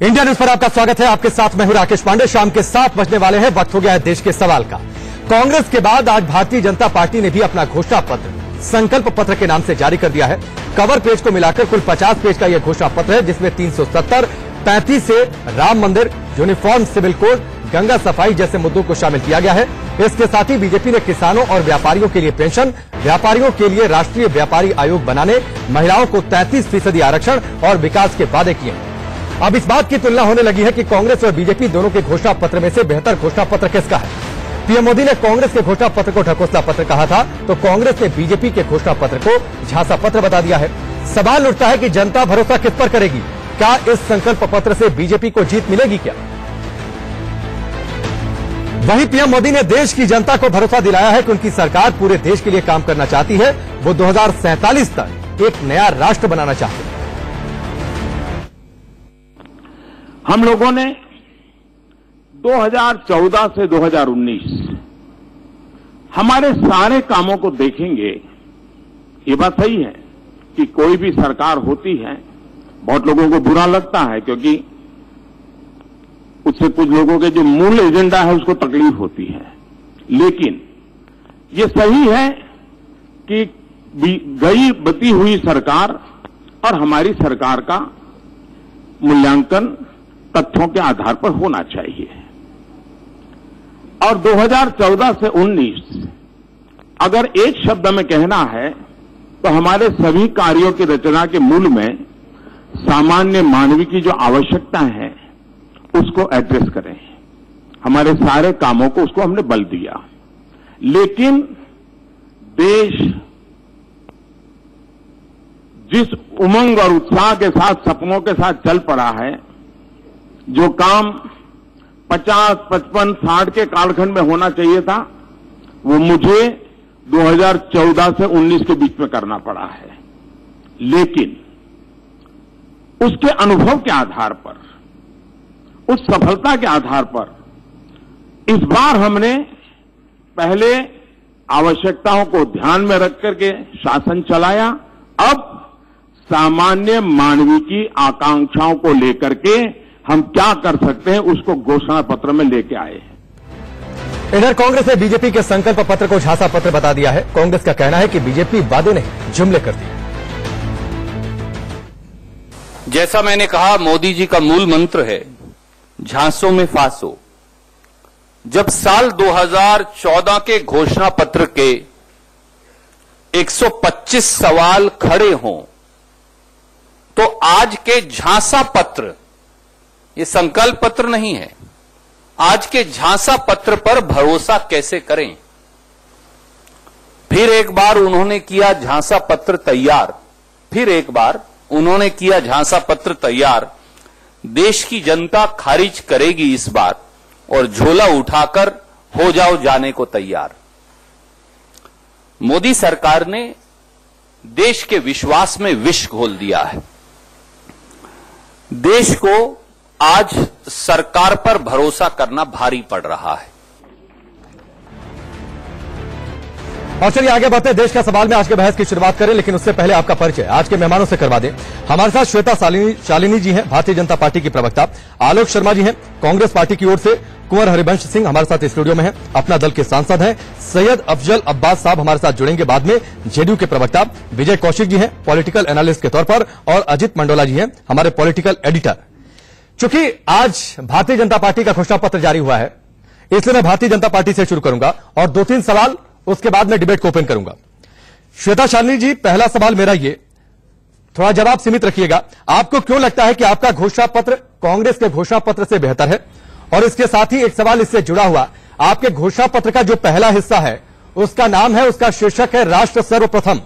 India news पर आपका स्वागत है। आपके साथ मैं हूं राकेश पांडे। शाम के 7 बजने वाले हैं। वक्त हो गया है देश के सवाल का। कांग्रेस के बाद आज भारतीय जनता पार्टी ने भी अपना घोषणा पत्र संकल्प पत्र के नाम से जारी कर दिया है। कवर पेज को मिलाकर कुल 50 पेज का यह घोषणा पत्र है, जिसमें 370, 35 से राम मंदिर, यूनिफॉर्म सिविल कोड, गंगा सफाई जैसे मुद्दों को शामिल किया गया है। इसके साथ ही बीजेपी ने किसानों और व्यापारियों के लिए पेंशन, व्यापारियों के लिए राष्ट्रीय व्यापारी आयोग बनाने, महिलाओं को 33% आरक्षण और विकास के वादे किए हैं। अब इस बात की तुलना होने लगी है कि कांग्रेस और बीजेपी दोनों के घोषणा पत्र में से बेहतर घोषणा पत्र किसका है। पीएम मोदी ने कांग्रेस के घोषणा पत्र को ढकोसला पत्र कहा था, तो कांग्रेस ने बीजेपी के घोषणा पत्र को झांसा पत्र बता दिया है। सवाल उठता है कि जनता भरोसा किस पर करेगी। क्या इस संकल्प पत्र से बीजेपी को जीत मिलेगी क्या? वहीं पीएम मोदी ने देश की जनता को भरोसा दिलाया है कि उनकी सरकार पूरे देश के लिए काम करना चाहती है। वो 2047 तक एक नया राष्ट्र बनाना चाहते हैं। हम लोगों ने 2014 से 2019 हमारे सारे कामों को देखेंगे। ये बात सही है कि कोई भी सरकार होती है, बहुत लोगों को बुरा लगता है क्योंकि उससे कुछ लोगों के जो मूल एजेंडा है उसको तकलीफ होती है। लेकिन ये सही है कि गई बती हुई सरकार और हमारी सरकार का मूल्यांकन तथ्यों के आधार पर होना चाहिए। और 2014 से 19 अगर एक शब्द में कहना है तो हमारे सभी कार्यों की रचना के मूल में सामान्य मानवीय की जो आवश्यकता है उसको एड्रेस करें। हमारे सारे कामों को उसको हमने बल दिया। लेकिन देश जिस उमंग और उत्साह के साथ, सपनों के साथ चल पड़ा है, जो काम 50, 55, 60 के कालखंड में होना चाहिए था, वो मुझे 2014 से 19 के बीच में करना पड़ा है। लेकिन उसके अनुभव के आधार पर, उस सफलता के आधार पर इस बार हमने पहले आवश्यकताओं को ध्यान में रख करके शासन चलाया। अब सामान्य मानवीय की आकांक्षाओं को लेकर के हम क्या कर सकते हैं उसको घोषणा पत्र में लेके आए हैं। इधर कांग्रेस ने बीजेपी के संकल्प पत्र को झांसा पत्र बता दिया है। कांग्रेस का कहना है कि बीजेपी वादे नहीं, जुमले करती है। जैसा मैंने कहा, मोदी जी का मूल मंत्र है झांसों में फांसो। जब साल 2014 के घोषणा पत्र के 125 सवाल खड़े हों, तो आज के झांसा पत्र, ये संकल्प पत्र नहीं है, आज के झांसा पत्र पर भरोसा कैसे करें। फिर एक बार उन्होंने किया झांसा पत्र तैयार, फिर एक बार उन्होंने किया झांसा पत्र तैयार। देश की जनता खारिज करेगी इस बार, और झोला उठाकर हो जाओ जाने को तैयार। मोदी सरकार ने देश के विश्वास में विष घोल दिया है। देश को आज सरकार पर भरोसा करना भारी पड़ रहा है। और चलिए आगे बढ़ते हैं। देश का सवाल में आज के बहस की शुरुआत करें, लेकिन उससे पहले आपका परिचय आज के मेहमानों से करवा दें। हमारे साथ श्वेता शालिनी जी हैं, भारतीय जनता पार्टी की प्रवक्ता। आलोक शर्मा जी हैं, कांग्रेस पार्टी की ओर से। कुंवर हरिवंश सिंह हमारे साथ स्टूडियो में हैं, अपना दल के सांसद हैं। सैयद अफजल अब्बास साहब हमारे साथ जुड़ेंगे बाद में, जेडीयू के प्रवक्ता। विजय कौशिक जी हैं, पॉलिटिकल एनालिस्ट के तौर पर। और अजित मंडोला जी हैं, हमारे पॉलिटिकल एडिटर। चूंकि आज भारतीय जनता पार्टी का घोषणा पत्र जारी हुआ है, इसलिए मैं भारतीय जनता पार्टी से शुरू करूंगा और 2-3 सवाल, उसके बाद मैं डिबेट को ओपन करूंगा। श्वेता शालिनी जी, पहला सवाल मेरा ये, थोड़ा जवाब सीमित रखिएगा। आपको क्यों लगता है कि आपका घोषणा पत्र कांग्रेस के घोषणा पत्र से बेहतर है? और इसके साथ ही एक सवाल इससे जुड़ा हुआ, आपके घोषणा पत्र का जो पहला हिस्सा है उसका नाम है, उसका शीर्षक है राष्ट्र सर्वप्रथम।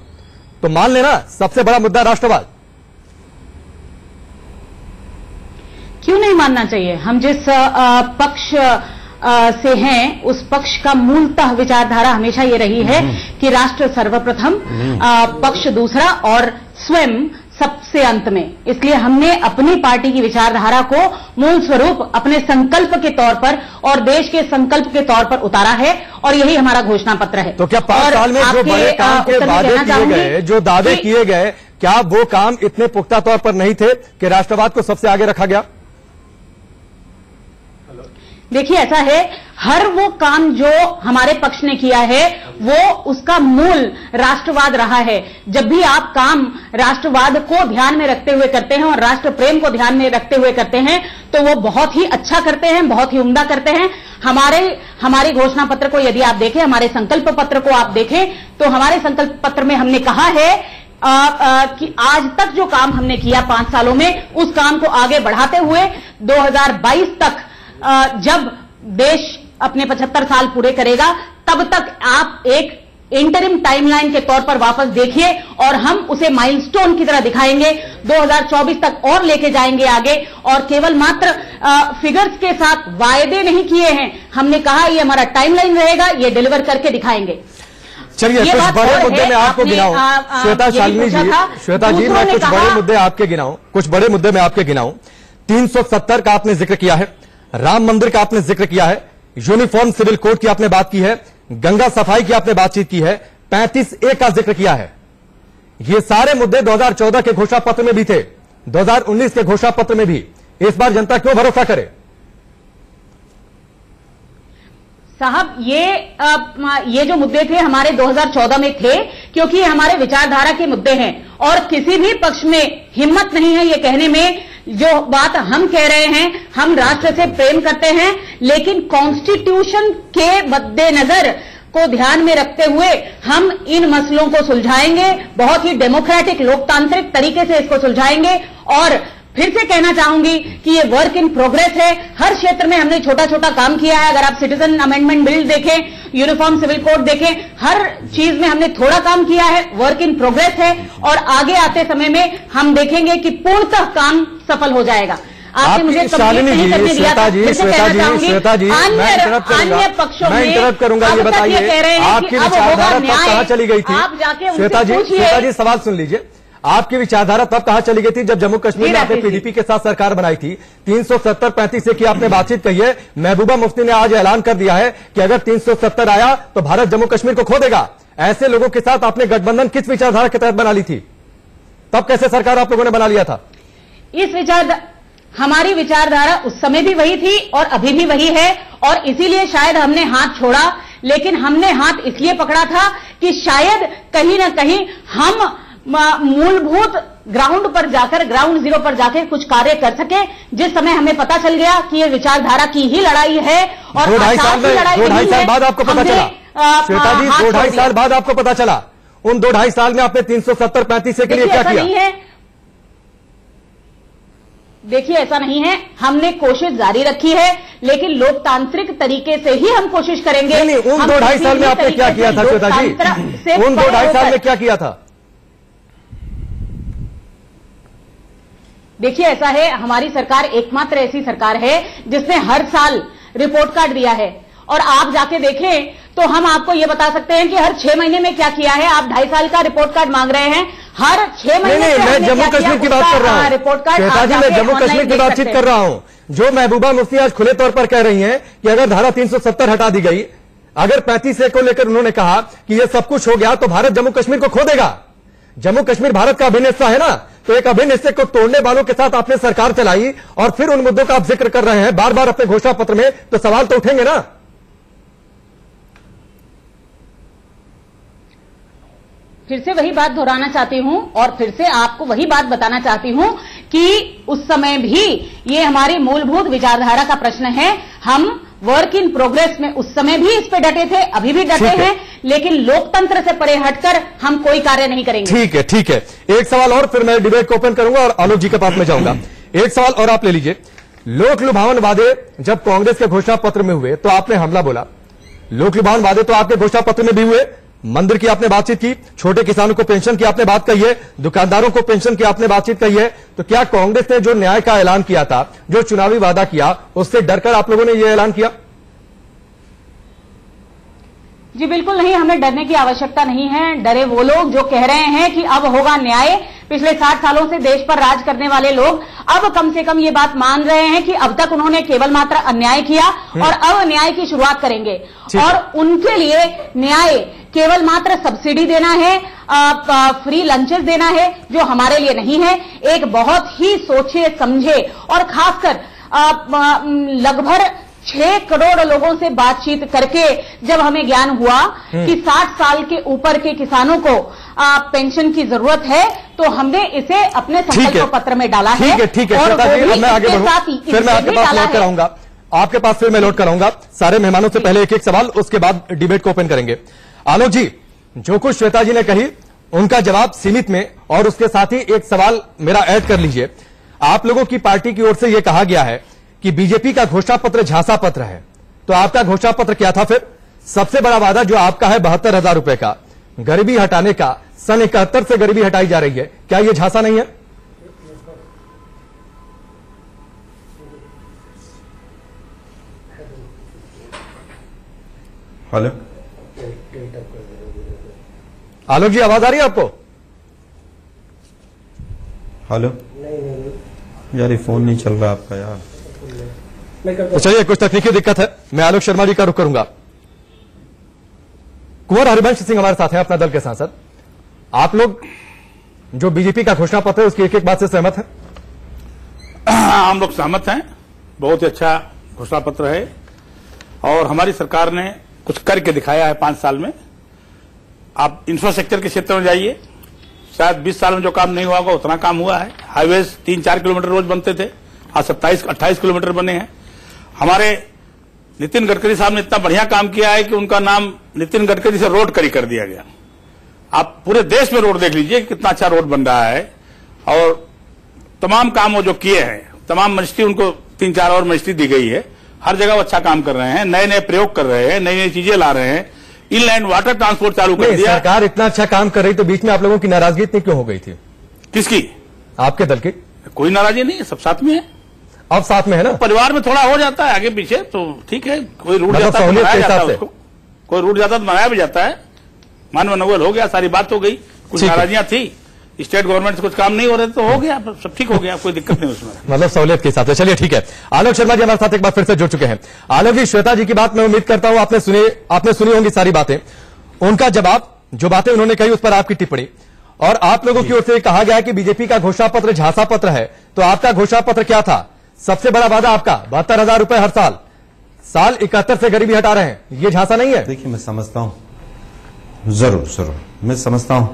तो मान लेना सबसे बड़ा मुद्दा राष्ट्रवाद। क्यों नहीं मानना चाहिए? हम जिस पक्ष से हैं, उस पक्ष का मूलतः विचारधारा हमेशा ये रही है कि राष्ट्र सर्वप्रथम, पक्ष दूसरा और स्वयं सबसे अंत में। इसलिए हमने अपनी पार्टी की विचारधारा को मूल स्वरूप अपने संकल्प के तौर पर और देश के संकल्प के तौर पर उतारा है, और यही हमारा घोषणा पत्र है। तो क्या 5 साल में जो बड़े काम के वादे किए गए, जो दावे किए गए, क्या वो काम इतने पुख्ता तौर पर नहीं थे कि राष्ट्रवाद को सबसे आगे रखा गया? देखिए ऐसा है, हर वो काम जो हमारे पक्ष ने किया है वो उसका मूल राष्ट्रवाद रहा है। जब भी आप काम राष्ट्रवाद को ध्यान में रखते हुए करते हैं और राष्ट्र प्रेम को ध्यान में रखते हुए करते हैं तो वो बहुत ही अच्छा करते हैं, बहुत ही उम्दा करते हैं। हमारे घोषणा पत्र को यदि आप देखें, हमारे संकल्प पत्र को आप देखें तो हमारे संकल्प पत्र में हमने कहा है कि आज तक जो काम हमने किया 5 सालों में, उस काम को आगे बढ़ाते हुए 2022 तक जब देश अपने 75 साल पूरे करेगा तब तक आप एक इंटरिम टाइमलाइन के तौर पर वापस देखिए और हम उसे माइलस्टोन की तरह दिखाएंगे। 2024 तक और लेके जाएंगे आगे, और केवल मात्र फिगर्स के साथ वायदे नहीं किए हैं। हमने कहा ये हमारा टाइमलाइन रहेगा, ये डिलीवर करके दिखाएंगे। चलिए कुछ बड़े मुद्दे मैं आपको गिनाऊं, श्वेता शालिनी जी, श्वेता जी मैं कुछ बड़े मुद्दे आपके गिनाऊं, कुछ बड़े मुद्दे मैं आपके गिनाऊं। 370 का आपने जिक्र किया है, राम मंदिर का आपने जिक्र किया है, यूनिफॉर्म सिविल कोड की आपने बात की है, गंगा सफाई की आपने बातचीत की है, 35A का जिक्र किया है। ये सारे मुद्दे 2014 के घोषणा पत्र में भी थे, 2019 के घोषणा पत्र में भी। इस बार जनता क्यों भरोसा करे? साहब ये जो मुद्दे थे हमारे 2014 में थे, क्योंकि ये हमारे विचारधारा के मुद्दे हैं और किसी भी पक्ष में हिम्मत नहीं है ये कहने में, जो बात हम कह रहे हैं, हम राष्ट्र से प्रेम करते हैं लेकिन कॉन्स्टिट्यूशन के मद्देनजर को ध्यान में रखते हुए हम इन मसलों को सुलझाएंगे, बहुत ही डेमोक्रेटिक लोकतांत्रिक तरीके से इसको सुलझाएंगे। और फिर से कहना चाहूंगी कि ये वर्क इन प्रोग्रेस है। हर क्षेत्र में हमने छोटा छोटा काम किया है। अगर आप सिटीजन अमेंडमेंट बिल देखें, यूनिफॉर्म सिविल कोड देखें, हर चीज में हमने थोड़ा काम किया है, वर्क इन प्रोग्रेस है। और आगे आते समय में हम देखेंगे कि पूर्णतः काम सफल हो जाएगा। आपने मुझे शालिनी जी, श्वेता जी, अन्य पक्षों में इंटरप्ट करूंगा, ये बताइए आपकी विचारधारा तब कहां चली गई थी? श्वेता जी सवाल सुन लीजिए, आपकी विचारधारा तब कहां चली गई थी जब जम्मू कश्मीर में आपने पीडीपी के साथ सरकार बनाई थी? 370-35 की आपने बातचीत कही है। महबूबा मुफ्ती ने आज ऐलान कर दिया है कि अगर 370 आया तो भारत जम्मू कश्मीर को खो देगा। ऐसे लोगों के साथ आपने गठबंधन किस विचारधारा के तहत बना ली थी? तब कैसे सरकार आप लोगों ने बना लिया था? हमारी विचारधारा उस समय भी वही थी और अभी भी वही है, और इसीलिए शायद हमने हाथ छोड़ा। लेकिन हमने हाथ इसलिए पकड़ा था कि शायद कहीं ना कहीं हम मूलभूत ग्राउंड पर जाकर, ग्राउंड जीरो पर जाकर कुछ कार्य कर सके। जिस समय हमें पता चल गया कि ये विचारधारा की ही लड़ाई है और 2-2.5 साल बाद आपको पता चला, श्वेता जी, 2-2.5 साल बाद आपको पता चला। उन 2-2.5 साल में आपने 370-35 के लिए क्या किया? देखिए ऐसा नहीं है, हमने कोशिश जारी रखी है, लेकिन लोकतांत्रिक तरीके से ही हम कोशिश करेंगे। नहीं, उन 2-2.5 साल में आपने क्या किया था श्वेता जी? उन 2-2.5 साल में क्या किया था? देखिए ऐसा है, हमारी सरकार एकमात्र ऐसी सरकार है जिसने हर साल रिपोर्ट कार्ड दिया है। और आप जाके देखें तो हम आपको यह बता सकते हैं कि हर 6 महीने में क्या किया है। आप 2.5 साल का रिपोर्ट कार्ड मांग रहे हैं, हर 6 महीने में मैं जम्मू कश्मीर की बात कर रहा हूं रिपोर्ट कार्ड। श्वेता जी, मैं जम्मू कश्मीर की बातचीत कर रहा हूं। जो महबूबा मुफ्ती आज खुले तौर पर कह रही हैं कि अगर धारा 370 हटा दी गई, अगर 35A को लेकर उन्होंने कहा कि यह सब कुछ हो गया तो भारत जम्मू कश्मीर को खो देगा। जम्मू कश्मीर भारत का अभिन्न हिस्सा है ना, तो एक अभिन्न हिस्से को तोड़ने वालों के साथ आपने सरकार चलाई और फिर उन मुद्दों का आप जिक्र कर रहे हैं बार बार अपने घोषणा पत्र में, तो सवाल तो उठेंगे ना। फिर से वही बात दोहराना चाहती हूं और फिर से आपको वही बात बताना चाहती हूं कि उस समय भी ये हमारी मूलभूत विचारधारा का प्रश्न है। हम वर्क इन प्रोग्रेस में उस समय भी इस पे डटे थे, अभी भी डटे हैं, लेकिन लोकतंत्र से परे हटकर हम कोई कार्य नहीं करेंगे। ठीक है, ठीक है। एक सवाल और, फिर मैं डिबेट को ओपन करूंगा और आलोक जी के पास में जाऊंगा। एक सवाल और आप ले लीजिए। लोक लुभावन वादे जब कांग्रेस के घोषणा पत्र में हुए तो आपने हमला बोला। लोक लुभावन वादे तो आपके घोषणा पत्र में भी हुए, मंदिर की आपने बातचीत की, छोटे किसानों को पेंशन की आपने बात कही है, दुकानदारों को पेंशन की आपने बातचीत कही है। तो क्या कांग्रेस ने जो न्याय का ऐलान किया था, जो चुनावी वादा किया, उससे डरकर आप लोगों ने यह ऐलान किया? जी बिल्कुल नहीं, हमें डरने की आवश्यकता नहीं है। डरे वो लोग जो कह रहे हैं कि अब होगा न्याय। पिछले 60 सालों से देश पर राज करने वाले लोग अब कम से कम ये बात मान रहे हैं कि अब तक उन्होंने केवल मात्र अन्याय किया और अब न्याय की शुरुआत करेंगे। और उनके लिए न्याय केवल मात्र सब्सिडी देना है, फ्री लंचेस देना है, जो हमारे लिए नहीं है। एक बहुत ही सोचे समझे और खासकर लगभग 6 करोड़ लोगों से बातचीत करके जब हमें ज्ञान हुआ कि 60 साल के ऊपर के किसानों को पेंशन की जरूरत है, तो हमने इसे अपने संकल्प पत्र में डाला है। ठीक है श्वेता जी, अब मैं आगे बढ़ूं, फिर मैं आपके पास लौट कर आऊंगा, आपके पास फिर मैं लौट कर आऊंगा। सारे मेहमानों से पहले एक एक सवाल, उसके बाद डिबेट को ओपन करेंगे। आलोक जी, जो कुछ श्वेता जी ने कही उनका जवाब सीमित में, और उसके साथ ही एक सवाल मेरा ऐड कर लीजिए। आप लोगों की पार्टी की ओर से यह कहा गया है कि बीजेपी का घोषणा पत्र झांसा पत्र है, तो आपका घोषणा पत्र क्या था फिर? सबसे बड़ा वादा जो आपका है 72,000 रुपए का, गरीबी हटाने का, सन 71 से गरीबी हटाई जा रही है, क्या यह झांसा नहीं है? हेलो आलोक जी, आवाज आ रही है आपको? हेलो, यार ये फोन नहीं चल रहा आपका यार। तो चलिए, कुछ तकनीकी दिक्कत है, मैं आलोक शर्मा जी का रुख करूंगा। कुंवर हरिवंश सिंह हमारे साथ हैं, अपना दल के सांसद। आप लोग जो बीजेपी का घोषणा पत्र है उसकी एक एक बात से सहमत हैं? हम लोग सहमत हैं, बहुत ही अच्छा घोषणा पत्र है और हमारी सरकार ने कुछ करके दिखाया है 5 साल में। आप इंफ्रास्ट्रक्चर के क्षेत्र में जाइए, शायद 20 साल में जो काम नहीं हुआ होगा उतना काम हुआ है। हाईवेज 3-4 किलोमीटर रोज बनते थे, आज 27-28 किलोमीटर बने हैं। हमारे नितिन गडकरी साहब ने इतना बढ़िया काम किया है कि उनका नाम नितिन गडकरी से रोड करी कर दिया गया। आप पूरे देश में रोड देख लीजिए कितना अच्छा रोड बन रहा है, और तमाम काम वो जो किए हैं, तमाम मजिस्ट्री उनको 3-4 और मजिस्ट्री दी गई है। हर जगह वो अच्छा काम कर रहे हैं, नए नए प्रयोग कर रहे हैं, नई नई चीजें ला रहे हैं। इनलैंड वाटर ट्रांसपोर्ट चालू कर दिया। सरकार इतना अच्छा काम कर रही तो बीच में आप लोगों की नाराजगी इतनी क्यों हो गई थी? किसकी? आपके दल की। कोई नाराजगी नहीं है, सब साथ में है। अब साथ में है ना? परिवार में थोड़ा हो जाता है आगे पीछे, तो ठीक है। कोई रूट मतलब जाता है तो सहूलियत के मनाया जाता हिसाब है से। उसको, कोई रूट जाता है तो मनाया भी जाता है। मान मनोबल हो गया, सारी बात हो गई। कुछ ठीक है। नाराजियां थी, स्टेट गवर्नमेंट से कुछ काम नहीं हो रहे तो हो गया, सब ठीक हो गया, कोई दिक्कत नहीं उसमें। मतलब सहूलियत के हिसाब से। चलिए ठीक है, आलोक शर्मा जी हमारे साथ एक बार फिर से जुड़ चुके हैं। आलोक जी, श्वेता जी की बात मैं उम्मीद करता हूं आपने सुनी होंगी सारी बातें, उनका जवाब, जो बातें उन्होंने कही उस पर आपकी टिप्पणी, और आप लोगों की ओर से कहा गया है कि बीजेपी का घोषणा पत्र झांसा पत्र है, तो आपका घोषणा पत्र क्या था? सबसे बड़ा वादा आपका 72,000 रुपए हर साल, साल 71 से गरीबी हटा रहे हैं, ये झांसा नहीं है? देखिए, मैं समझता हूं, जरूर मैं समझता हूं,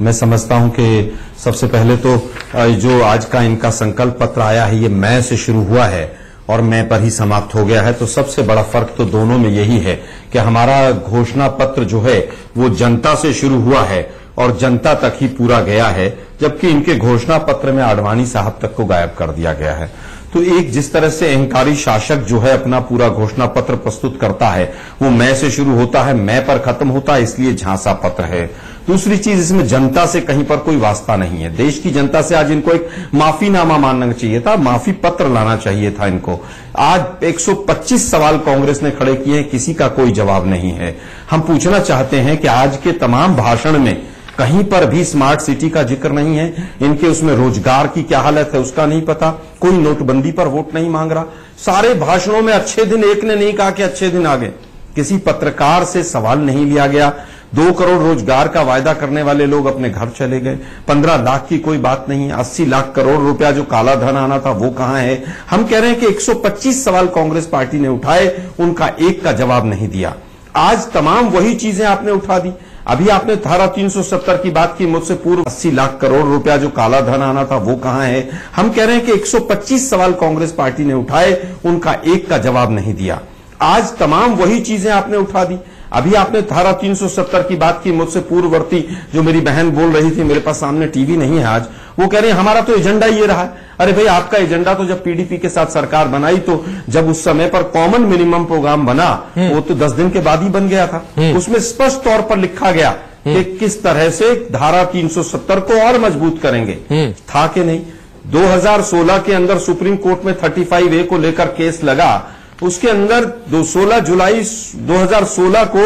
मैं समझता हूं कि सबसे पहले तो जो आज का इनका संकल्प पत्र आया है ये मैं से शुरू हुआ है और मैं पर ही समाप्त हो गया है। तो सबसे बड़ा फर्क तो दोनों में यही है कि हमारा घोषणा पत्र जो है वो जनता से शुरू हुआ है और जनता तक ही पूरा गया है, जबकि इनके घोषणा पत्र में आडवाणी साहब तक को गायब कर दिया गया है। तो एक जिस तरह से अहंकारी शासक जो है अपना पूरा घोषणा पत्र प्रस्तुत करता है वो मैं से शुरू होता है, मैं पर खत्म होता है, इसलिए झांसा पत्र है। दूसरी चीज, इसमें जनता से कहीं पर कोई वास्ता नहीं है। देश की जनता से आज इनको एक माफीनामा मानना चाहिए था, माफी पत्र लाना चाहिए था इनको। आज 125 सवाल कांग्रेस ने खड़े किए हैं, किसी का कोई जवाब नहीं है। हम पूछना चाहते हैं कि आज के तमाम भाषण में कहीं पर भी स्मार्ट सिटी का जिक्र नहीं है, इनके उसमें रोजगार की क्या हालत है उसका नहीं पता, कोई नोटबंदी पर वोट नहीं मांग रहा। सारे भाषणों में अच्छे दिन, एक ने नहीं कहा कि अच्छे दिन आ गए। किसी पत्रकार से सवाल नहीं लिया गया। 2 करोड़ रोजगार का वायदा करने वाले लोग अपने घर चले गए। 15 लाख की कोई बात नहीं है। 80 लाख करोड़ रुपया जो काला धन आना था वो कहां है? हम कह रहे हैं कि 125 सवाल कांग्रेस पार्टी ने उठाए, उनका एक का जवाब नहीं दिया। आज तमाम वही चीजें आपने उठा दी। अभी आपने धारा 370 की बात की मुझसे पूर्व। 80 लाख करोड़ रुपया जो काला धन आना था वो कहां है? हम कह रहे हैं कि 125 सवाल कांग्रेस पार्टी ने उठाए, उनका एक का जवाब नहीं दिया। आज तमाम वही चीजें आपने उठा दी। अभी आपने धारा 370 की बात की मुझसे पूर्ववर्ती, जो मेरी बहन बोल रही थी, मेरे पास सामने टीवी नहीं है आज, वो कह रहे हैं हमारा तो एजेंडा ये रहा है। अरे भाई, आपका एजेंडा तो जब पीडीपी के साथ सरकार बनाई तो जब उस समय पर कॉमन मिनिमम प्रोग्राम बना वो तो 10 दिन के बाद ही बन गया था। उसमें स्पष्ट तौर पर लिखा गया कि किस तरह से धारा 370 को और मजबूत करेंगे। था कि नहीं? 2016 के अंदर सुप्रीम कोर्ट में 35A को लेकर केस लगा। उसके अंदर 16 जुलाई 2016 को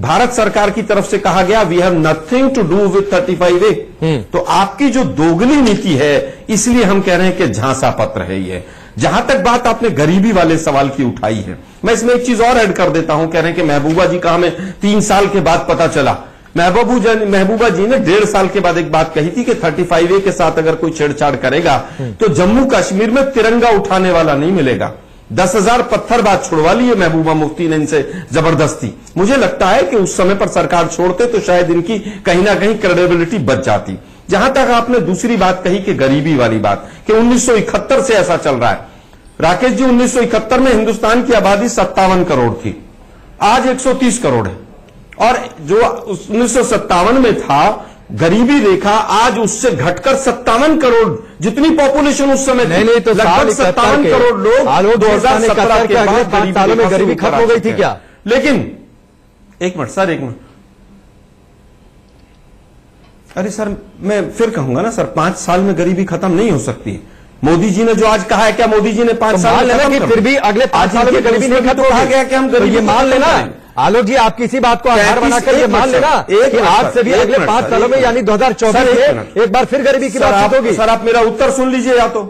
भारत सरकार की तरफ से कहा गया we have nothing to do with 35A। तो आपकी जो दोगली नीति है, इसलिए हम कह रहे हैं कि झांसा पत्र है ये। जहां तक बात आपने गरीबी वाले सवाल की उठाई है, मैं इसमें एक चीज और ऐड कर देता हूं। कह रहे हैं कि महबूबा जी का हमें 3 साल के बाद पता चला। महबूबा जी ने 1.5 साल के बाद एक बात कही थी कि 35A के साथ अगर कोई छेड़छाड़ करेगा तो जम्मू कश्मीर में तिरंगा उठाने वाला नहीं मिलेगा। 10,000 पत्थरबाज छुड़वा लिए महबूबा मुफ्ती ने इनसे जबरदस्ती। मुझे लगता है कि उस समय पर सरकार छोड़ते तो शायद इनकी कहीं ना कहीं क्रेडिबिलिटी बच जाती। जहां तक आपने दूसरी बात कही कि गरीबी वाली बात, कि 1971 से ऐसा चल रहा है। राकेश जी, 1971 में हिंदुस्तान की आबादी 57 करोड़ थी, आज 130 करोड़ है। और जो 1957 में था गरीबी रेखा, आज उससे घटकर 57 करोड़, जितनी पॉपुलेशन उस समय नहीं तो लगभग 57 करोड़ लोग 2017 के बाद 5 सालों में गरीबी खत्म हो गई थी क्या? लेकिन एक मिनट सर, एक मिनट, अरे सर मैं फिर कहूंगा ना सर, 5 साल में गरीबी खत्म नहीं हो सकती। मोदी जी ने जो आज कहा है, क्या मोदी जी ने 5 साल में खत्म? फिर भी अगले 5 सालों में गरीबी नहीं खत्म कहा गया कि हम गरीबी, ये मान लेना आलोक जी, आप किसी बात को आधार बनाकर ये मान लेना कि आज से भी अगले 5 सालों में यानी 2024 में एक बार फिर गरीबी की बात होगी। सर आप मेरा उत्तर सुन लीजिए, या तो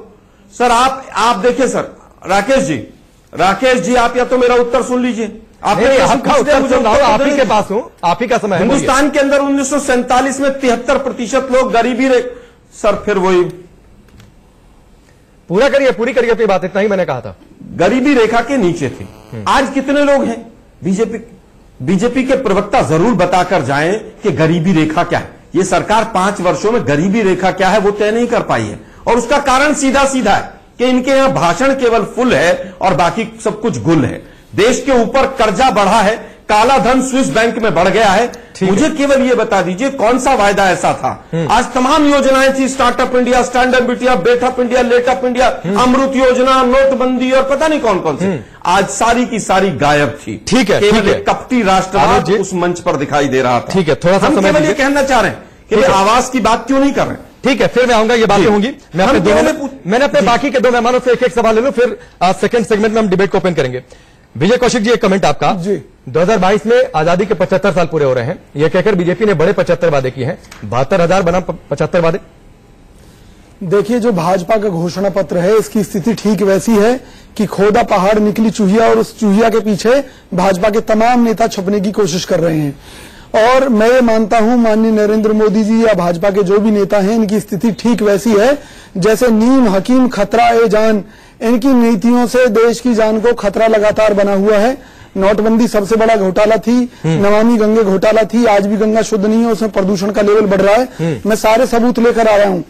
सर आप देखिए सर, राकेश जी आप या तो मेरा उत्तर सुन लीजिए। आपका उत्तर सुन रहा हूं, आप ही के पास हूं, आप ही का समय है। हिंदुस्तान के अंदर 1947 में 73% लोग गरीबी सर फिर वही पूरी करिए अपनी बात, इतना ही मैंने कहा था। गरीबी रेखा के नीचे थे। आज कितने लोग हैं? बीजेपी के प्रवक्ता जरूर बताकर जाएं कि गरीबी रेखा क्या है। ये सरकार 5 वर्षों में गरीबी रेखा क्या है वो तय नहीं कर पाई है, और उसका कारण सीधा सीधा है कि इनके यहां भाषण केवल फुल है और बाकी सब कुछ गुल है। देश के ऊपर कर्जा बढ़ा है, काला धन स्विस बैंक में बढ़ गया है। मुझे केवल ये बता दीजिए कौन सा वायदा ऐसा था? आज तमाम योजनाएं थी, startup India, stand up India, बेटअप इंडिया, लेटअप इंडिया, अमृत योजना, नोटबंदी और पता नहीं कौन कौन सी, आज सारी की सारी गायब थी। ठीक है, केवल एक कपटी राष्ट्रवाद उस मंच पर दिखाई दे रहा था। ठीक है, थोड़ा सा हम केवल ये कहना चाह रहे हैं कि आवास की बात क्यों नहीं कर रहे? ठीक है, फिर मैं आऊंगा, ये बातें होंगी। मैंने अपने बाकी के 2 मेहमानों से एक सवाल ले लूं, फिर सेकंड सेगमेंट में हम डिबेट को ओपन करेंगे। विजय कौशिक जी, एक कमेंट आपका जी। 2022 में आजादी के 75 साल पूरे हो रहे हैं, यह कहकर बीजेपी ने बड़े 75 वादे किए हैं, 72,000 बनाम 75 वादे। देखिए, जो भाजपा का घोषणा पत्र है इसकी स्थिति ठीक वैसी है कि खोदा पहाड़ निकली चूहिया, और उस चूहिया के पीछे भाजपा के तमाम नेता छुपने की कोशिश कर रहे हैं। और मैं ये मानता हूं माननीय नरेंद्र मोदी जी या भाजपा के जो भी नेता हैं, इनकी स्थिति ठीक वैसी है जैसे नीम हकीम खतरा ए जान। इनकी नीतियों से देश की जान को खतरा लगातार बना हुआ है। नोटबंदी सबसे बड़ा घोटाला थी, नमामि गंगे घोटाला थी, आज भी गंगा शुद्ध नहीं है, उसमें प्रदूषण का लेवल बढ़ रहा है। मैं सारे सबूत लेकर आया हूं।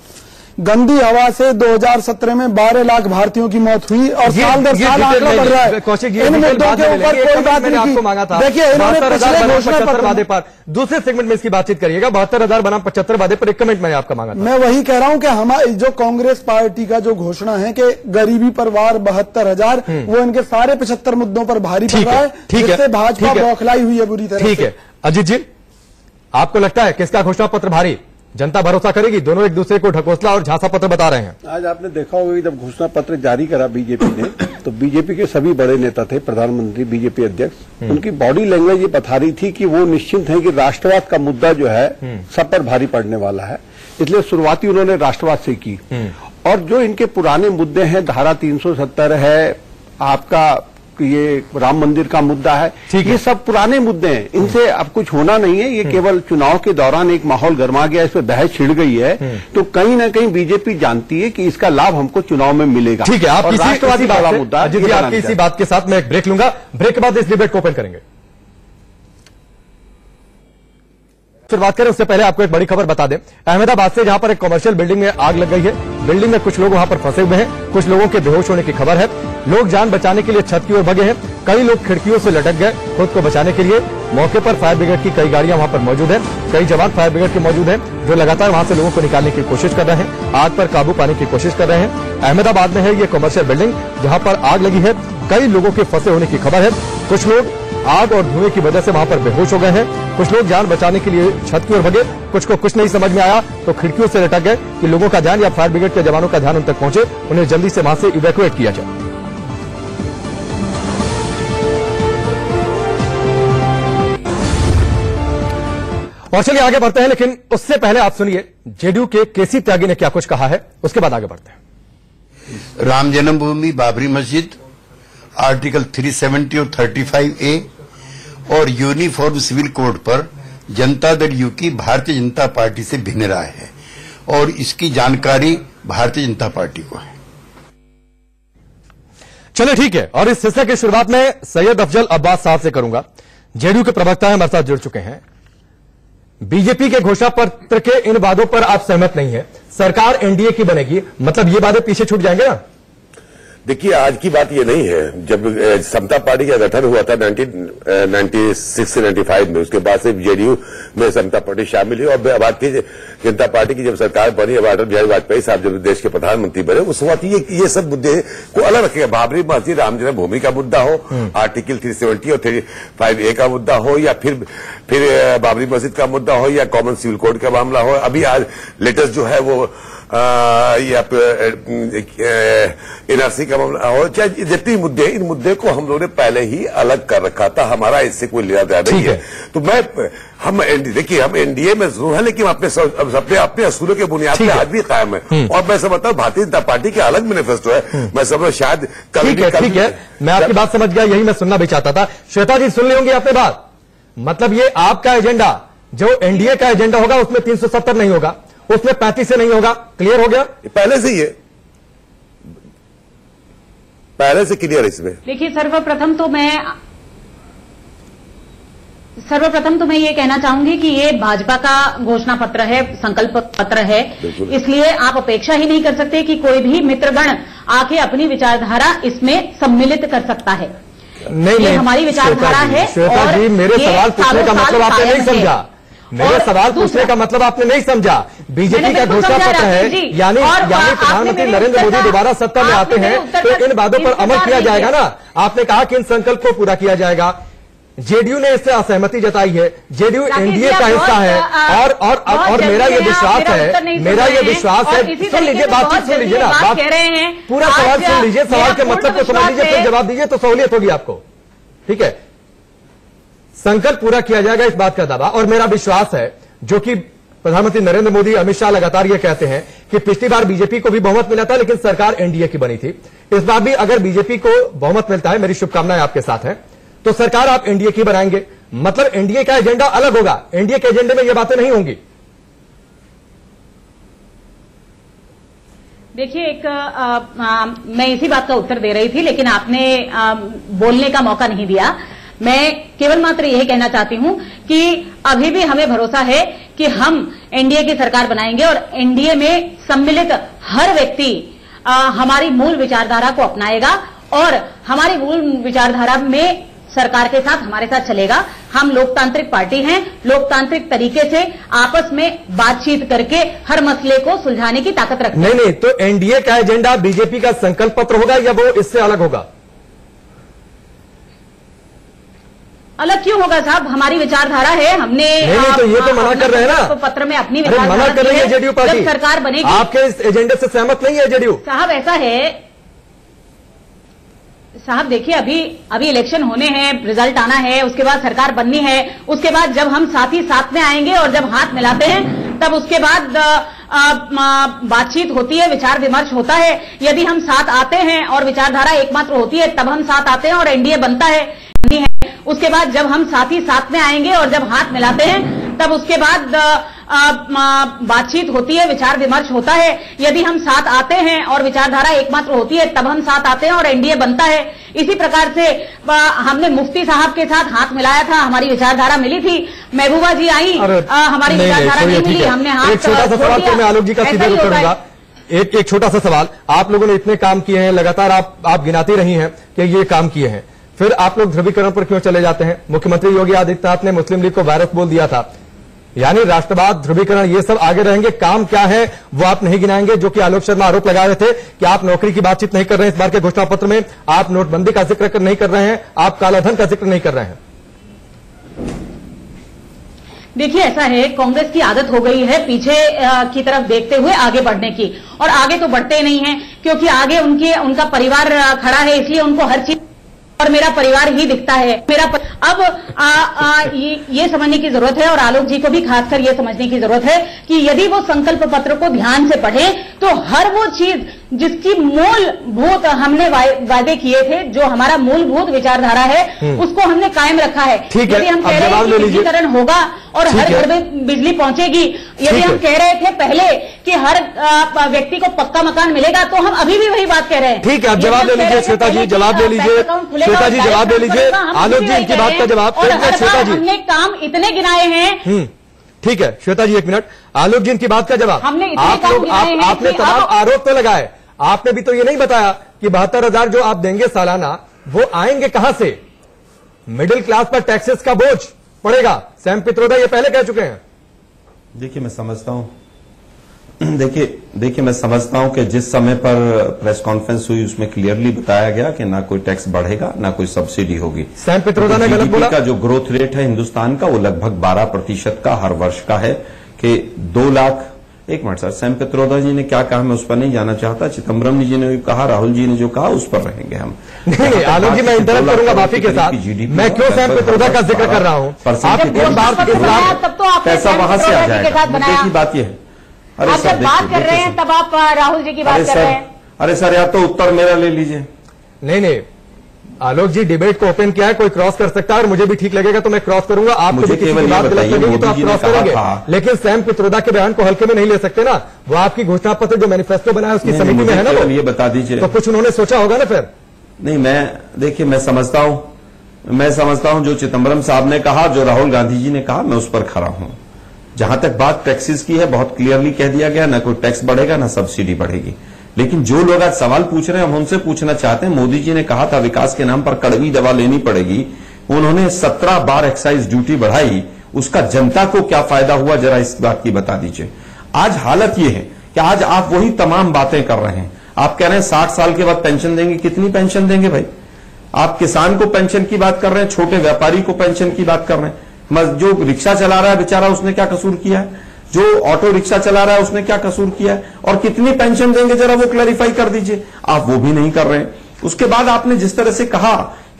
गंदी हवा से 2017 में 12 लाख भारतीयों की मौत हुई और साल दर साल आंकड़ा बढ़ रहा है। इन मुद्दों के ऊपर कोई बात नहीं की। देखिए, इन्होंने पिछले घोषणा पत्र पर दूसरे सेगमेंट में इसकी बातचीत करिएगा। 72,000 बनाम 75 वादे पर एक कमेंट मैंने आपका मांगा था। मैं वही कह रहा हूं कि हमारी जो कांग्रेस पार्टी का जो घोषणा है कि गरीबी पर वार 72,000, वो इनके सारे 75 मुद्दों पर भारी पड़ रहा है, जिससे भाजपा बौखलाई हुई है बुरी तरह। ठीक है, अजीत जी, आपको लगता है किसका घोषणा पत्र भारी? जनता भरोसा करेगी? दोनों एक दूसरे को ढकोसला और झांसा पत्र बता रहे हैं। आज आपने देखा होगा कि जब घोषणा पत्र जारी करा बीजेपी ने, तो बीजेपी के सभी बड़े नेता थे, प्रधानमंत्री, बीजेपी अध्यक्ष, उनकी बॉडी लैंग्वेज ये बता रही थी कि वो निश्चिंत है कि राष्ट्रवाद का मुद्दा जो है सब पर भारी पड़ने वाला है। इसलिए शुरुआती उन्होंने राष्ट्रवाद से की। और जो इनके पुराने मुद्दे हैं, धारा 370 है, आपका ये राम मंदिर का मुद्दा है, ये सब पुराने मुद्दे हैं, इनसे अब कुछ होना नहीं है। ये केवल चुनाव के दौरान एक माहौल गर्मा गया, इस पर बहस छिड़ गई है, तो कहीं ना कहीं बीजेपी जानती है कि इसका लाभ हमको चुनाव में मिलेगा। ठीक है, आप राष्ट्रवादी मुद्दा आपकी इसी बात के साथ मैं एक ब्रेक लूंगा, ब्रेक के बाद इस डिबेट को ओपन करेंगे। शुरुआत करें उससे पहले आपको एक बड़ी खबर बता दें। अहमदाबाद से जहां पर एक कमर्शियल बिल्डिंग में आग लग गई है, बिल्डिंग में कुछ लोग वहां पर फंसे हुए हैं, कुछ लोगों के बेहोश होने की खबर है। लोग जान बचाने के लिए छत की ओर भगे हैं, कई लोग खिड़कियों से लटक गए खुद को बचाने के लिए। मौके पर फायर ब्रिगेड की कई गाड़ियां वहां पर मौजूद हैं, कई जवान फायर ब्रिगेड के मौजूद हैं जो लगातार वहां से लोगों को निकालने की कोशिश कर रहे हैं, आग पर काबू पाने की कोशिश कर रहे हैं। अहमदाबाद में है ये कमर्शियल बिल्डिंग जहां पर आग लगी है, कई लोगों के फंसे होने की खबर है। कुछ लोग आग और धुएं की वजह से वहां पर बेहोश हो गए हैं, कुछ लोग जान बचाने के लिए छत की ओर भगे, कुछ को कुछ नहीं समझ में आया तो खिड़कियों से लटक गए कि लोगों का ध्यान या फायर ब्रिगेड के जवानों का ध्यान उन तक पहुंचे, उन्हें जल्दी से वहां से इवैक्यूएट किया जाए। और चलिए आगे बढ़ते हैं, लेकिन उससे पहले आप सुनिए जेडीयू के केसी त्यागी ने क्या कुछ कहा है, उसके बाद आगे बढ़ते हैं। राम जन्मभूमि, बाबरी मस्जिद, आर्टिकल 370 और 35A और यूनिफॉर्म सिविल कोड पर जनता दल यू की भारतीय जनता पार्टी से भिन्न राय है और इसकी जानकारी भारतीय जनता पार्टी को है। चलिए ठीक है, और इस हिस्से की शुरुआत में सैयद अफजल अब्बास साहब से करूंगा। जेडीयू के प्रवक्ता है, हमारे साथ जुड़ चुके हैं। बीजेपी के घोषणा पत्र के इन वादों पर आप सहमत नहीं है, सरकार एनडीए की बनेगी, मतलब ये वादे पीछे छूट जाएंगे ना? देखिए, आज की बात ये नहीं है। जब समता पार्टी का गठन हुआ था 1996 से 95 में, उसके बाद से जेडीयू में समता पार्टी शामिल हुई और भारतीय जनता पार्टी की जब सरकार बनी, अब अटल बिहारी वाजपेयी साहब जब देश के प्रधानमंत्री बने, उस वक्त ये सब मुद्दे को अलग रखेगा। बाबरी मस्जिद, राम जन्मभूमि का मुद्दा हो, आर्टिकल 370 और 35A का मुद्दा हो, या फिर बाबरी मस्जिद का मुद्दा हो, या कॉमन सिविल कोड का मामला हो। अभी आज लेटेस्ट जो है वो एनआरसी का मामला हो, चाहे जितने मुद्दे, इन मुद्दे को हम लोगों ने पहले ही अलग कर रखा था। हमारा इससे कोई लेना देना नहीं है। तो हम एनडीए में जरूर है, लेकिन अपने असूलों के बुनियाद पर आज भी कायम है। और मैं समझता हूँ भारतीय जनता पार्टी के अलग मैनिफेस्टो है। मैं समझ शायद ठीक है, मैं आपकी बात समझ गया, यही मैं सुनना भी चाहता था। श्वेता जी, सुन ली होंगी आपने बात। मतलब ये आपका एजेंडा, जो एनडीए का एजेंडा होगा उसमें 370 नहीं होगा, उसमें 35 से नहीं होगा। क्लियर हो गया? पहले से ही है, पहले से क्लियर है इसमें। देखिए, सर्वप्रथम तो मैं ये कहना चाहूंगी कि ये भाजपा का घोषणा पत्र है, संकल्प पत्र है, इसलिए आप अपेक्षा ही नहीं कर सकते कि कोई भी मित्रगण आके अपनी विचारधारा इसमें सम्मिलित कर सकता है। नहीं, हमारी विचारधारा है। श्वेता जी, मेरे सवाल पूछने का मतलब आपने नहीं समझा। मेरे सवाल पूछने का मतलब आपने नहीं समझा। बीजेपी का घोषणा पत्र है, यानी प्रधानमंत्री नरेंद्र मोदी दोबारा सत्ता में आते हैं तो इन वादों पर अमल किया जाएगा ना। आपने कहा कि इन संकल्प को पूरा किया जाएगा। जेडीयू ने इससे असहमति जताई है। जेडीयू एनडीए का हिस्सा है और मेरा ये विश्वास है, सुन लीजिए, बातचीत सुन लीजिए ना, बात पूरा सवाल सुन लीजिए, सवाल के मतलब को समझ लीजिए, फिर जवाब दीजिए तो सहूलियत होगी आपको। ठीक है, संकल्प पूरा किया जाएगा, इस बात का दावा और मेरा विश्वास है। जो कि प्रधानमंत्री नरेंद्र मोदी, अमित शाह लगातार ये कहते हैं कि पिछली बार बीजेपी को भी बहुमत मिला था, लेकिन सरकार एनडीए की बनी थी। इस बार भी अगर बीजेपी को बहुमत मिलता है, मेरी शुभकामनाएं आपके साथ हैं, तो सरकार आप एनडीए की बनाएंगे। मतलब एनडीए का एजेंडा अलग होगा, एनडीए के एजेंडे में ये बातें नहीं होंगी। देखिए, मैं इसी बात का उत्तर दे रही थी, लेकिन आपने बोलने का मौका नहीं दिया। मैं केवल मात्र यही कहना चाहती हूं कि अभी भी हमें भरोसा है कि हम एनडीए की सरकार बनाएंगे और एनडीए में सम्मिलित हर व्यक्ति हमारी मूल विचारधारा को अपनाएगा और हमारी मूल विचारधारा में सरकार के साथ हमारे साथ चलेगा। हम लोकतांत्रिक पार्टी हैं, लोकतांत्रिक तरीके से आपस में बातचीत करके हर मसले को सुलझाने की ताकत रखते हैं। नहीं, तो एनडीए का एजेंडा बीजेपी का संकल्प पत्र होगा या वो इससे अलग होगा? अलग क्यों होगा साहब? हमारी विचारधारा है, हमने नहीं, तो ये तो मना कर रहे हैं ना, पत्र में अपनी विचारधारा मना कर रही है जेडीयू पार्टी। जब सरकार बनेगी, आपके इस एजेंडे से सहमत नहीं है जेडीयू साहब? ऐसा है साहब, देखिए, अभी इलेक्शन होने हैं, रिजल्ट आना है, उसके बाद सरकार बननी है, उसके बाद जब हम साथ ही साथ में आएंगे और जब हाथ मिलाते हैं तब उसके बाद बातचीत होती है, विचार विमर्श होता है। यदि हम साथ आते हैं और विचारधारा एकमात्र होती है तब हम साथ आते हैं और एनडीए बनता है। उसके बाद जब हम साथ ही साथ में आएंगे और जब हाथ मिलाते हैं तब उसके बाद बातचीत होती है, विचार विमर्श होता है। यदि हम साथ आते हैं और विचारधारा एकमात्र होती है तब हम साथ आते हैं और एनडीए बनता है। इसी प्रकार से हमने मुफ्ती साहब के साथ हाथ मिलाया था, हमारी विचारधारा मिली थी। महबूबा जी आई, हमारी विचारधारा नहीं मिली, हमने हाथ। एक छोटा सा सवाल तो मैं आलोक जी का सीधे रुख करूंगा। एक छोटा सा सवाल, आप लोगों ने इतने काम किए हैं, लगातार आप गिनाती रही हैं कि ये काम किए हैं, फिर आप लोग ध्रुवीकरण पर क्यों चले जाते हैं? मुख्यमंत्री योगी आदित्यनाथ ने मुस्लिम लीग को वायरस बोल दिया था, यानी राष्ट्रवाद, ध्रुवीकरण, ये सब आगे रहेंगे। काम क्या है वो आप नहीं गिनाएंगे, जो कि आलोक शर्मा आरोप लगा रहे थे कि आप नौकरी की बातचीत नहीं कर रहे हैं इस बार के घोषणा पत्र में, आप नोटबंदी का जिक्र नहीं कर रहे हैं, आप कालाधन का जिक्र नहीं कर रहे हैं। देखिए, ऐसा है, कांग्रेस की आदत हो गई है पीछे की तरफ देखते हुए आगे बढ़ने की, और आगे तो बढ़ते नहीं है क्योंकि आगे उनका परिवार खड़ा है, इसलिए उनको हर चीज और मेरा परिवार ही दिखता है। अब ये समझने की जरूरत है और आलोक जी को भी खासकर ये समझने की जरूरत है कि यदि वो संकल्प पत्र को ध्यान से पढ़े तो हर वो चीज जिसकी मूलभूत हमने वादे किए थे, जो हमारा मूलभूत विचारधारा है उसको हमने कायम रखा है। यदि हम कह रहे हैं कि बिजलीकरण होगा और हर घर में बिजली पहुंचेगी, यदि हम कह रहे थे पहले कि हर व्यक्ति को पक्का मकान मिलेगा, तो हम अभी भी वही बात कह रहे हैं। ठीक है, आप जवाब दे लीजिए श्वेता जी, जवाब दे लीजिए श्वेता जी, जवाब दे लीजिए आलोक जी इनकी बात का जवाब। श्वेता जी हमने काम इतने गिनाए हैं। ठीक है श्वेता जी, एक मिनट, आलोक जी इनकी बात का जवाब। हमने आप लोग आपने तमाम आरोप तो लगाए, आपने भी तो ये नहीं बताया कि 72,000 जो आप देंगे सालाना वो आएंगे कहां से? मिडिल क्लास पर टैक्सेस का बोझ पड़ेगा, सैम पित्रोदा ये पहले कह चुके हैं। देखिए मैं समझता हूं देखिए मैं समझता हूं कि जिस समय पर प्रेस कॉन्फ्रेंस हुई उसमें क्लियरली बताया गया कि ना कोई टैक्स बढ़ेगा ना कोई सब्सिडी होगी। सैम पित्रोदा ने गलत बोला। का जो ग्रोथ रेट है हिंदुस्तान का वो लगभग 12% का हर वर्ष का है कि 2 लाख। एक मिनट सर, सैम पित्रोदा जी ने क्या कहा मैं उस पर नहीं जाना चाहता, चिदम्बरम जी ने भी कहा, राहुल जी ने जो कहा उस पर रहेंगे हम। नहीं आलोक जी, मैं इंटरप्ट करूंगा माफी के साथ। मैं क्यों सैम पित्रोदा का जिक्र कर रहा हूं? तब तो आप पैसा वहां से आ जाएगा। मुद्दे की बात यह है, आप जब बात कर रहे हैं तब आप राहुल जी की बात कर रहे हैं। अरे सर या तो उत्तर मेरा ले लीजिए। नहीं आलोक जी डिबेट को ओपन किया है, कोई क्रॉस कर सकता है और मुझे भी ठीक लगेगा तो मैं क्रॉस करूंगा। आपको भी किसी की बात गलत लगेगी तो आप क्रॉस करेंगे, लेकिन सैम पित्रोदा के बयान को हल्के में नहीं ले सकते ना। वो आपकी घोषणा पत्र जो मैनिफेस्टो बनाया उसकी समिति में है ना, वो ये बता दीजिए। तो कुछ उन्होंने सोचा होगा ना फिर। नहीं देखिए मैं समझता हूं जो चिदम्बरम साहब ने कहा, जो राहुल गांधी जी ने कहा, मैं उस पर खड़ा हूं। जहां तक बात टैक्सेस की है बहुत क्लियरली कह दिया गया, ना कोई टैक्स बढ़ेगा ना सब्सिडी बढ़ेगी। लेकिन जो लोग आज सवाल पूछ रहे हैं हम उनसे पूछना चाहते हैं, मोदी जी ने कहा था विकास के नाम पर कड़वी दवा लेनी पड़ेगी, उन्होंने 17 बार एक्साइज ड्यूटी बढ़ाई, उसका जनता को क्या फायदा हुआ जरा इस बात की बता दीजिए। आज हालत यह है कि आज आप वही तमाम बातें कर रहे हैं। आप कह रहे हैं 60 साल के बाद पेंशन देंगे, कितनी पेंशन देंगे भाई? आप किसान को पेंशन की बात कर रहे हैं, छोटे व्यापारी को पेंशन की बात कर रहे हैं, जो रिक्शा चला रहा है बेचारा उसने क्या कसूर किया है, जो ऑटो रिक्शा चला रहा है उसने क्या कसूर किया है, और कितनी पेंशन देंगे जरा वो क्लैरिफाई कर दीजिए। आप वो भी नहीं कर रहे हैं। उसके बाद आपने जिस तरह से कहा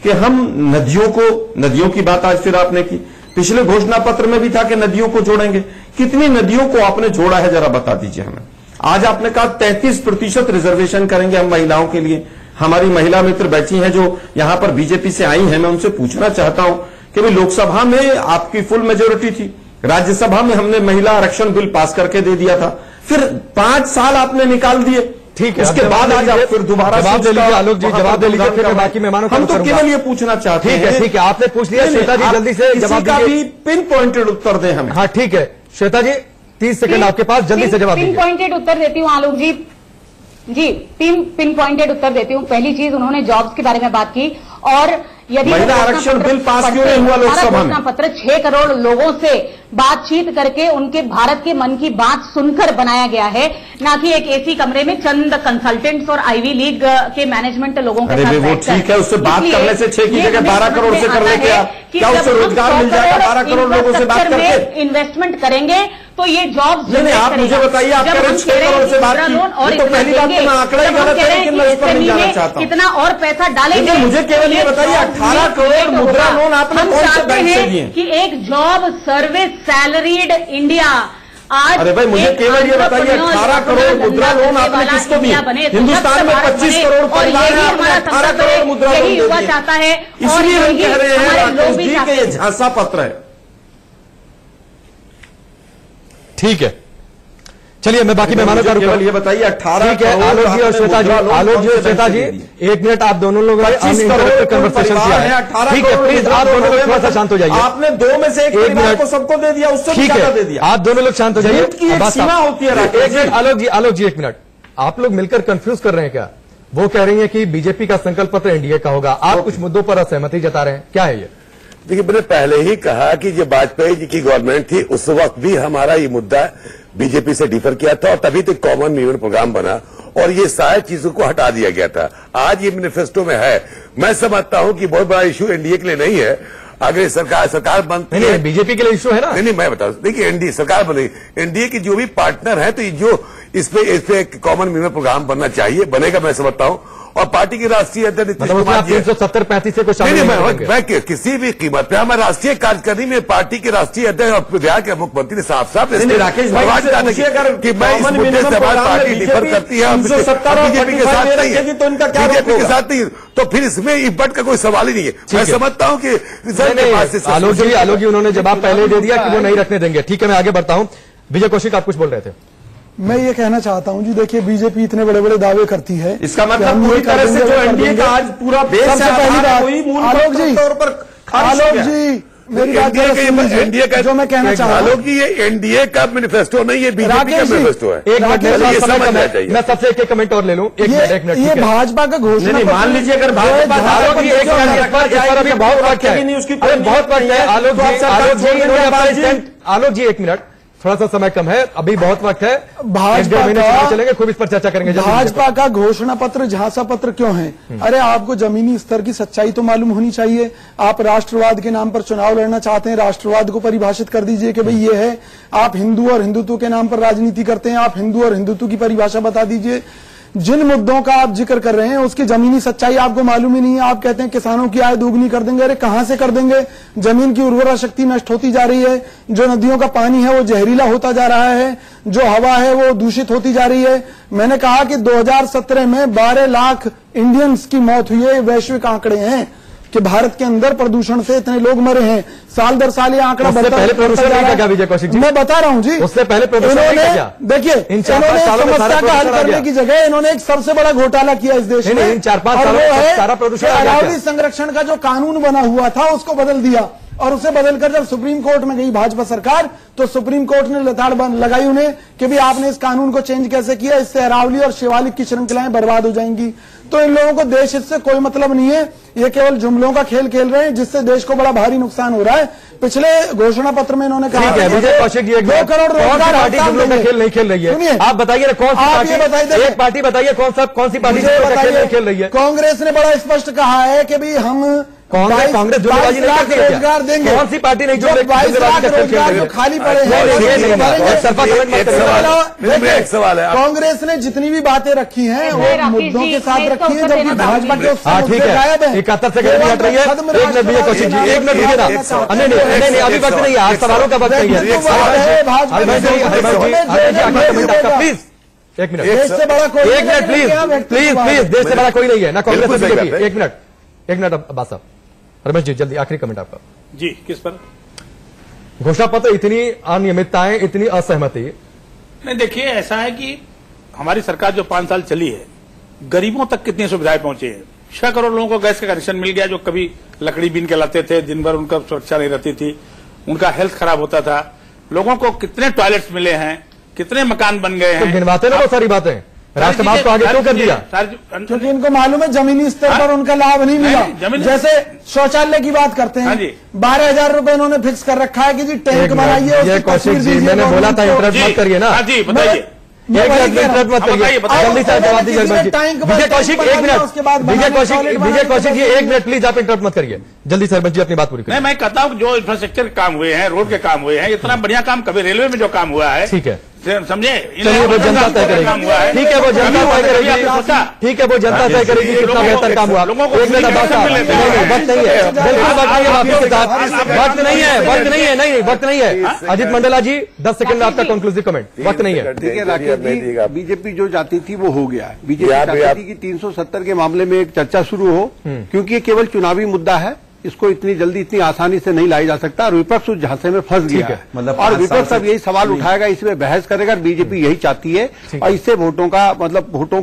कि हम नदियों की बात आज फिर आपने की, पिछले घोषणा पत्र में भी था कि नदियों को जोड़ेंगे, कितनी नदियों को आपने जोड़ा है जरा बता दीजिए हमें। आज आपने कहा 33% रिजर्वेशन करेंगे हम महिलाओं के लिए। हमारी महिला मित्र बैठी हैं जो यहां पर बीजेपी से आई हैं, मैं उनसे पूछना चाहता हूं कि भाई लोकसभा में आपकी फुल मेजोरिटी थी, राज्यसभा में हमने महिला आरक्षण बिल पास करके दे दिया था, फिर 5 साल आपने निकाल दिए। ठीक है, उसके बाद आज आप फिर दोबारा जवाब दे लीजिए आलोक जी, जवाब दे लीजिए, फिर बाकी मेहमानों को हम तो केवल ये पूछना चाहते हैं। ठीक है आपने पूछ लिया, श्वेता जी जल्दी से जवाब दीजिए, पिन पॉइंटेड उत्तर दें हमें। हाँ ठीक है श्वेता जी 30 सेकंड आपके पास, जल्दी से जवाब दीजिए। पिन पॉइंटेड उत्तर देती हूँ आलोक जी, 3 पिन पॉइंटेड उत्तर देती हूँ। पहली चीज उन्होंने जॉब्स के बारे में बात की, और यदि महिला आरक्षण बिल पास क्यों नहीं हुआ लोकसभा में? पत्र 6 करोड़ लोगों से बातचीत करके उनके भारत के मन की बात सुनकर बनाया गया है, ना कि एक एसी कमरे में चंद कंसल्टेंट्स और आईवी लीग के मैनेजमेंट लोगों के साथ। वो ठीक है, उससे बात करने से 6 की जगह 12 करोड़ से कर लेते हैं, क्या उससे रोजगार मिल जाएगा? 12 करोड़ लोगों से बात करके इन्वेस्टमेंट करेंगे तो ये जॉब नहीं। आप मुझे बताइए, आप कह रहे हैं 6 करोड़ से बात की, तो पहली बात तो आंकड़ा ही गलत है, लेकिन मैं इस पर नहीं जाना चाहता हूं। कितना और पैसा डालेंगे? मुझे केवल ये बताइए 18 करोड़ मुद्रा लोन आपने कौन से बैंक से दिए? कि एक जॉब सर्विस सैलरीड इंडिया आज, अरे भाई मुझे केवल ये बताइए 18 करोड़ मुद्रा लोन आपने किसको दिया? हिंदुस्तान में 25 करोड़ परिवार है, आपने 18 करोड़ मुद्रा लोन दे दिए। चाहता है, इसलिए हम कह रहे हैं राकेश जी के ये झांसा पत्र है। ठीक है चलिए मैं बाकी मेहमानों का केवल ये बताइए 18 ठीक है आलोक जी और श्वेता जी, आलोक जी और श्वेता जी 1 मिनट आप दोनों लोग कन्वर्सेशन किया है। ठीक है प्लीज आप दोनों लोग थोड़ा सा शांत हो जाइए। आपने 2 में से 1 परिवार को सबको दे दिया, उससे भी ज्यादा दे दिया। आप दोनों लोग शांत हो जाइए। सीमा होती है एक मिनट आलोक जी 1 मिनट, आप लोग मिलकर कंफ्यूज कर रहे हैं क्या? वो कह रही है कि बीजेपी का संकल्प पत्र एनडीए का होगा, आप कुछ मुद्दों पर असहमति जता रहे हैं, क्या है ये? देखिए मैंने पहले ही कहा कि जब वाजपेयी जी की गवर्नमेंट थी उस वक्त भी हमारा ये मुद्दा बीजेपी से डिफर किया था और तभी तो कॉमन मीडियम प्रोग्राम बना और ये सारी चीजों को हटा दिया गया था। आज ये मैनिफेस्टो में है। मैं समझता हूं कि बहुत बड़ा इशू एनडीए के लिए नहीं है। अगर सरकार बनती है, बीजेपी के लिए इशू है ना? नहीं मैं बता, देखिए एनडीए सरकार बनेगी, एनडीए की जो भी पार्टनर है तो जो इस पे कॉमन मीडियम प्रोग्राम बनना चाहिए, बनेगा मैं समझता हूं। और पार्टी के राष्ट्रीय अध्यक्ष नीतीश मतलब कुमार जी हैं। 370-35 से कुछ शामिल नहीं, नहीं करेंगे। मैं किसी भी कीमत पे हमारे राष्ट्रीय कार्यकारिणी में पार्टी के राष्ट्रीय अध्यक्ष और बिहार के मुख्यमंत्री ने साफ साफ राकेश भाई आवाज डाला कि मैं इस मुद्दे से हमारी पार्टी डिफर करती है बीजेपी के साथ नहीं है, बीजेपी के साथ नहीं, तो फिर इसमें इब्बट का कोई सवाल ही नहीं है। मैं समझता हूं कि रिजल्ट के पास से आलोक जी उन्होंने जवाब पहले दे दिया कि वो नहीं रखने देंगे। ठीक है, मैं आगे बढ़ता हूं। विजय कौशिक, आप कुछ बोल रहे थे। मैं ये कहना चाहता हूं जी, देखिए बीजेपी इतने बड़े बड़े दावे करती है, इसका मतलब पूरी तरह से जो एनडीए का आज पूरा बेस सबसे पहली बात आलोक जी मेरी बात एनडीए का जो मैं कहना चाह रहा हूं, आलोक जी ये एनडीए का मैनिफेस्टो नहीं, ये बीजेपी का मैनिफेस्टो है। एक मिनट, मैं सबसे एक कमेंट और ले लूं। एक मिनट ये भाजपा का घोषणा, मान लीजिए अगर भाजपा बहुत वक्त है। आलोक जी एक मिनट, थोड़ा सा समय कम है, अभी बहुत वक्त है। भाजपा का चलेंगे, खूब इस पर चर्चा करेंगे। भाजपा का घोषणा पत्र झांसा पत्र क्यों है? अरे आपको जमीनी स्तर की सच्चाई तो मालूम होनी चाहिए। आप राष्ट्रवाद के नाम पर चुनाव लड़ना चाहते हैं, राष्ट्रवाद को परिभाषित कर दीजिए कि भाई ये है। आप हिंदू और हिंदुत्व के नाम पर राजनीति करते हैं, आप हिंदू और हिंदुत्व की परिभाषा बता दीजिए। जिन मुद्दों का आप जिक्र कर रहे हैं उसकी जमीनी सच्चाई आपको मालूम ही नहीं है। आप कहते हैं किसानों की आय दोगुनी कर देंगे। अरे कहां से कर देंगे? जमीन की उर्वरा शक्ति नष्ट होती जा रही है, जो नदियों का पानी है वो जहरीला होता जा रहा है, जो हवा है वो दूषित होती जा रही है। मैंने कहा कि 2017 में 12 लाख इंडियंस की मौत हुई है। वैश्विक आंकड़े हैं कि भारत के अंदर प्रदूषण से इतने लोग मरे हैं। साल दर साल ये आंकड़ा बढ़ता है। विजय कौशिक जी, मैं बता रहा हूं जी, उससे पहले इन्होंने देखिए इन्होंने समस्या का हल करने की जगह इन्होंने एक सबसे बड़ा घोटाला किया इस देश में। 4-5 और वो है सारा प्रदूषण अरावली संरक्षण का जो कानून बना हुआ था उसको बदल दिया। और उसे बदलकर जब सुप्रीम कोर्ट में गई भाजपा सरकार, तो सुप्रीम कोर्ट ने लताड़ लगाई उन्हें कि भी आपने इस कानून को चेंज कैसे किया, इससे अरावली और शिवालिक की श्रृंखलाएं बर्बाद हो जाएंगी। तो इन लोगों को देश हित से कोई मतलब नहीं है, ये केवल जुमलों का खेल खेल रहे हैं जिससे देश को बड़ा भारी नुकसान हो रहा है। पिछले घोषणा पत्र में इन्होंने कहा विजय कौशिक जी 2 करोड़ रोजगार जुमलों का खेल नहीं खेल रही है। आप बताइए ना कौन सी पार्टी, एक पार्टी बताइए कौन सी पार्टी खेल नहीं खेल रही है? कांग्रेस ने बड़ा स्पष्ट कहा है कि भी हम कांग्रेस जुमलेबाजी नहीं करती है, रोजगार देंगे। कौन सी पार्टी नहीं जो 22 लाख रोजगार जो खाली पड़े हैं। एक सवाल है, कांग्रेस ने जितनी भी बातें रखी हैं वो मुद्दों के साथ रखी है, जबकि भाजपा के ठीक है। 71 सेकंड मिनट रही है। एक मिनट विजय कौशिक जी, एक मिनट रुकिए ना। नहीं अभी वक्त नहीं है, आज सवालों का वक्त नहीं है। प्लीज एक मिनट, देश से बड़ा कोई, एक मिनट प्लीज, देश से बड़ा कोई नहीं है ना कांग्रेस और बीजेपी। एक मिनट अब्बास साहब, रमेश जी जल्दी आखिरी कमेंट आपका। जी, किस पर? घोषणा पत्र, इतनी अनियमितताएं, इतनी असहमति। नहीं, देखिए ऐसा है कि हमारी सरकार जो 5 साल चली है, गरीबों तक कितनी सुविधाएं पहुंची है। 6 करोड़ लोगों को गैस का कनेक्शन मिल गया, जो कभी लकड़ी बीन के लाते थे, दिन भर उनका सुरक्षा नहीं रहती थी, उनका हेल्थ खराब होता था। लोगों को कितने टॉयलेट्स मिले हैं, कितने मकान बन गए हैं। गिनवाते ना बहुत सारी बातें, राष्ट्रवाद को आगे क्यों कर दिया? क्योंकि इनको मालूम है जमीनी स्तर पर उनका लाभ नहीं मिला। जैसे शौचालय की बात करते हैं, 12,000 रुपए इन्होंने फिक्स कर रखा है कि जी टैंक बनाइए। कौशिक जी, मैंने बोला था इंटरप्ट मत करिए ना। जी बताइए, इंटरप्ट मत करिए, जल्दी से जवाब दीजिए। विजय कौशिक एक minute, Vijay Kaushik ji 1 minute please, आप इंटरप्ट मत करिए। जल्दी से जी अपनी बात पूरी करिए। मैं कहता हूँ जो इंफ्रास्ट्रक्चर के काम हुए हैं, रोड के काम हुए हैं, इतना बढ़िया काम कभी रेलवे में जो काम हुआ है, ठीक है, समझे? चलिए वो जनता तय करेगी। ठीक है, वो जनता तय करेगी। ठीक है, वो जनता तय करेगी कितना बेहतर काम हुआ। एक मिनट अब्बास साहब, वक्त नहीं है, बिल्कुल वक्त नहीं है आपके साथ, वक्त नहीं है, नहीं वक्त नहीं है। अजीत मंडला जी 10 सेकंड में आपका कंक्लूसिव कमेंट, वक्त नहीं है। देखिए राकेश जी, बीजेपी जो चाहती थी वो हो गया है। बीजेपी चाहती थी कि 370 के मामले में एक चर्चा शुरू हो, क्योंकि ये केवल चुनावी मुद्दा है, इसको इतनी जल्दी इतनी आसानी से नहीं लाई जा सकता। और विपक्ष उस झांसे में फंस गया है, मतलब और विपक्ष अब यही सवाल उठाएगा, इसमें बहस करेगा। बीजेपी यही चाहती है और इससे वोटों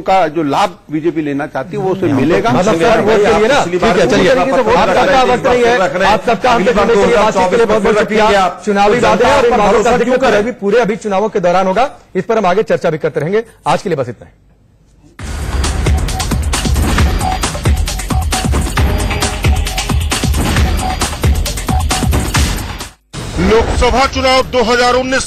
का जो लाभ बीजेपी लेना चाहती है वो उसे मिलेगा। मतलब ठीक है, चलिए आप सबका वक्त नहीं है, आप सबका हमसे जुड़ने के लिए बातचीत के लिए बहुत बहुत शुक्रिया। चुनावी वादे और इन वादों का जिक्र अभी पूरे अभी चुनावों के दौरान होगा, इस पर हम आगे चर्चा भी करते रहेंगे। आज के लिए बस इतना है। लोकसभा चुनाव 2019